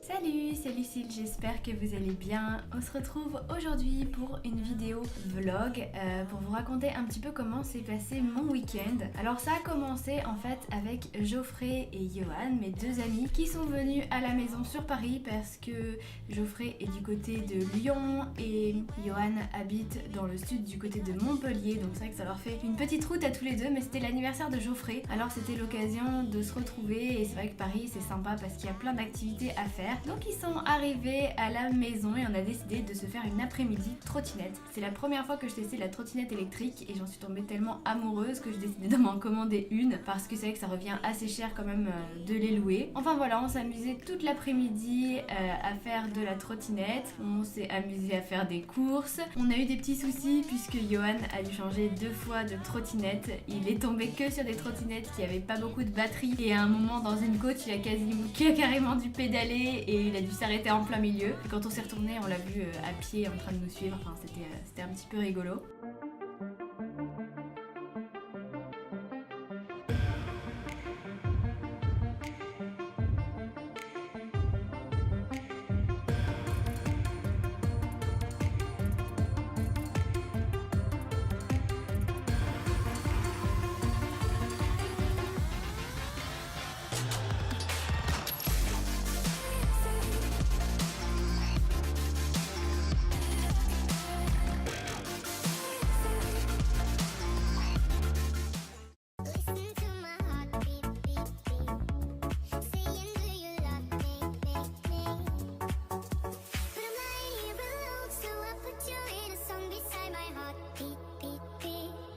Salut, c'est Lucille, j'espère que vous allez bien. On se retrouve aujourd'hui pour une vidéo vlog pour vous raconter un petit peu comment s'est passé mon week-end. Alors ça a commencé en fait avec Geoffrey et Johan, mes deux amis, qui sont venus à la maison sur Paris parce que Geoffrey est du côté de Lyon et Johan habite dans le sud du côté de Montpellier. Donc c'est vrai que ça leur fait une petite route à tous les deux, mais c'était l'anniversaire de Geoffrey. Alors c'était l'occasion de se retrouver et c'est vrai que Paris c'est sympa parce qu'il y a plein d'activités à faire. Donc ils sont arrivés à la maison et on a décidé de se faire une après-midi trottinette. C'est la première fois que je testais la trottinette électrique et j'en suis tombée tellement amoureuse que j'ai décidé de m'en commander une parce que c'est vrai que ça revient assez cher quand même de les louer. Enfin voilà, on s'est amusé toute l'après-midi à faire de la trottinette, on s'est amusé à faire des courses. On a eu des petits soucis puisque Johan a dû changer 2 fois de trottinette. Il est tombé que sur des trottinettes qui avaient pas beaucoup de batterie et à un moment dans une côte il a carrément dû pédaler et il a dû s'arrêter en plein milieu. Et quand on s'est retourné, on l'a vu à pied en train de nous suivre. Enfin, c'était un petit peu rigolo.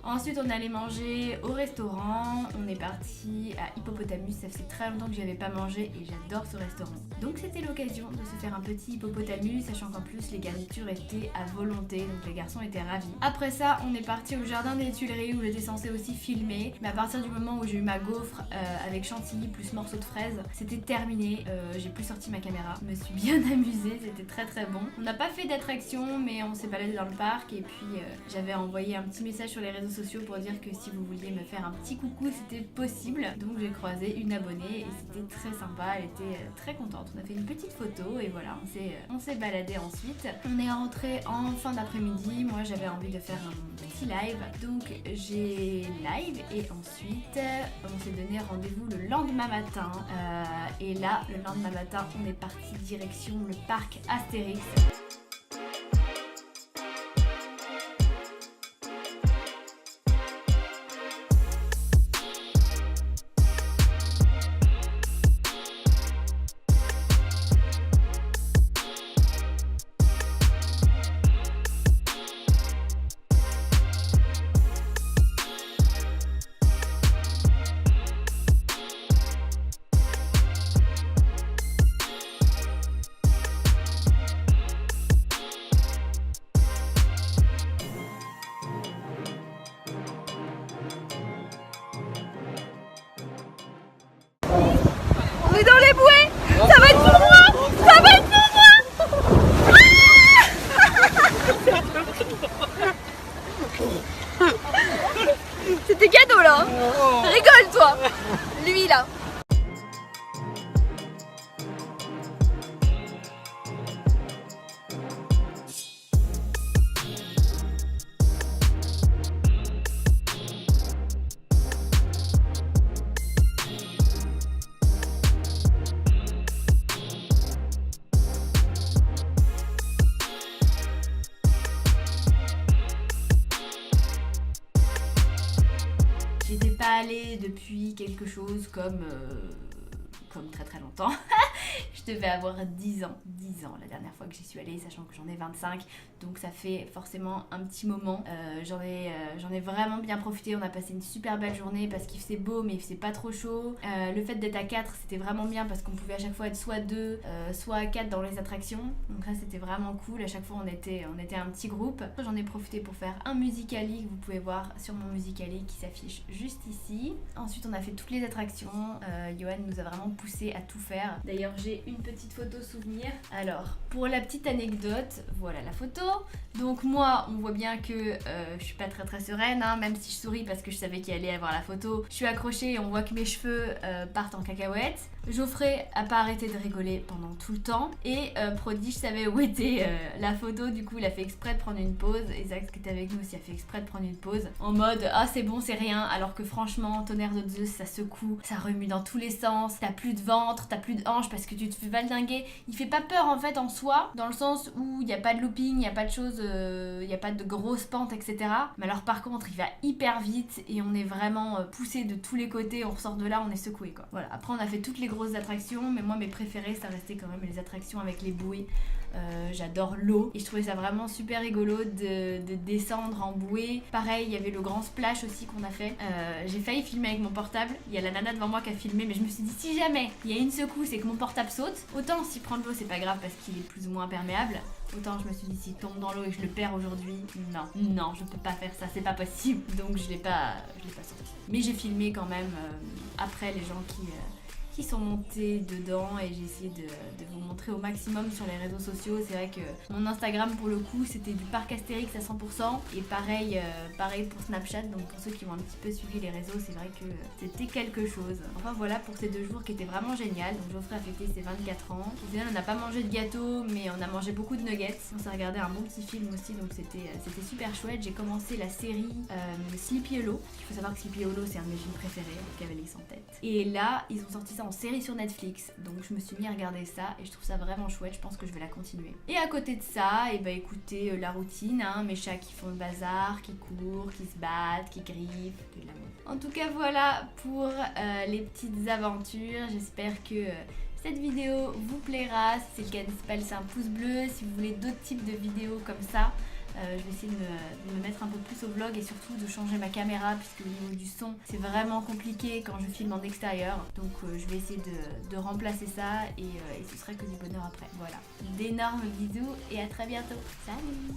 Ensuite on allait manger au restaurant, on est parti à Hippopotamus, ça faisait très longtemps que j'y avais pas mangé et j'adore ce restaurant. Donc c'était l'occasion de se faire un petit Hippopotamus, sachant qu'en plus les garnitures étaient à volonté, donc les garçons étaient ravis. Après ça on est parti au jardin des Tuileries où j'étais censée aussi filmer, mais à partir du moment où j'ai eu ma gaufre avec chantilly plus morceaux de fraises, c'était terminé, j'ai plus sorti ma caméra, je me suis bien amusée, c'était très très bon. On n'a pas fait d'attraction mais on s'est baladé dans le parc et puis j'avais envoyé un petit message sur les réseaux sociaux pour dire que si vous vouliez me faire un petit coucou c'était possible, donc j'ai croisé une abonnée et c'était très sympa, elle était très contente. On a fait une petite photo et voilà, on s'est baladé ensuite. On est rentré en fin d'après-midi, moi j'avais envie de faire un petit live, donc j'ai live et ensuite on s'est donné rendez-vous le lendemain matin et là le lendemain matin on est parti direction le parc Astérix. On est dans les bouées. Ça va être pour moi. Ça va être pour moi. C'était cadeau là. Rigole toi. Lui là. J'étais pas allée depuis quelque chose comme très très longtemps. Je devais avoir 10 ans la dernière fois que j'y suis allée, sachant que j'en ai 25, donc ça fait forcément un petit moment. J'en ai vraiment bien profité, on a passé une super belle journée parce qu'il faisait beau mais il faisait pas trop chaud. Le fait d'être à 4 c'était vraiment bien parce qu'on pouvait à chaque fois être soit 2, soit à 4 dans les attractions, donc là c'était vraiment cool, à chaque fois on était un petit groupe. J'en ai profité pour faire un Musical.ly que vous pouvez voir sur mon Musical.ly qui s'affiche juste ici. Ensuite on a fait toutes les attractions, Johan nous a vraiment poussé à tout faire. D'ailleurs j'ai une petite photo souvenir. Alors pour la petite anecdote, voilà la photo. Donc moi on voit bien que je suis pas très sereine, hein, même si je souris parce que je savais qu'il allait avoir la photo. Je suis accrochée et on voit que mes cheveux partent en cacahuète. Geoffrey a pas arrêté de rigoler pendant tout le temps. Et Prodige savait où était la photo, du coup il a fait exprès de prendre une pause. Et Zach qui était avec nous aussi a fait exprès de prendre une pause. En mode ah c'est bon c'est rien, alors que franchement tonnerre de Zeus ça secoue, ça remue dans tous les sens, t'as plus de ventre, t'as plus de hanches parce que tu te fais valdinguer. Il fait pas peur en fait en soi, dans le sens où il n'y a pas de looping, il n'y a pas de choses, il n'y a pas de grosses pentes etc. Mais alors par contre il va hyper vite et on est vraiment poussé de tous les côtés, on ressort de là, on est secoué quoi. Voilà, après on a fait toutes les grosses attractions, mais moi mes préférées ça restait quand même les attractions avec les bouées. J'adore l'eau et je trouvais ça vraiment super rigolo de descendre en bouée. Pareil, il y avait le grand splash aussi qu'on a fait. J'ai failli filmer avec mon portable. Il y a la nana devant moi qui a filmé, mais je me suis dit si jamais il y a une secousse et que mon portable saute, autant s'il prend de l'eau c'est pas grave parce qu'il est plus ou moins imperméable. Autant je me suis dit s'il tombe dans l'eau et que je le perds aujourd'hui, non, je peux pas faire ça, c'est pas possible. Donc je l'ai pas sorti. Mais j'ai filmé quand même après les gens qui sont montés dedans et j'ai essayé de vous montrer au maximum sur les réseaux sociaux. C'est vrai que mon Instagram pour le coup c'était du parc Astérix à 100% et pareil pour Snapchat, donc pour ceux qui ont un petit peu suivi les réseaux c'est vrai que c'était quelque chose. Enfin voilà pour ces 2 jours qui étaient vraiment génial. Donc Geoffrey a fêté ses 24 ans. Au final on n'a pas mangé de gâteau mais on a mangé beaucoup de nuggets. On s'est regardé un bon petit film aussi donc c'était super chouette. J'ai commencé la série Sleepy Hollow. Il faut savoir que Sleepy Hollow c'est un de mes films préférés avec Alex en tête. Et là ils ont sorti ça en série sur Netflix, donc je me suis mis à regarder ça et je trouve ça vraiment chouette, je pense que je vais la continuer. Et à côté de ça, et bah écoutez la routine, hein, mes chats qui font le bazar, qui courent, qui se battent, qui griffent, de l'amour. En tout cas voilà pour les petites aventures, j'espère que cette vidéo vous plaira. Si c'est le cas, n'hésitez pas à laisser un pouce bleu. Si vous voulez d'autres types de vidéos comme ça, je vais essayer de me mettre un peu plus au vlog et surtout de changer ma caméra puisque au niveau du son c'est vraiment compliqué quand je filme en extérieur. Donc je vais essayer de remplacer ça et ce sera que du bonheur après. Voilà, d'énormes bisous et à très bientôt. Salut!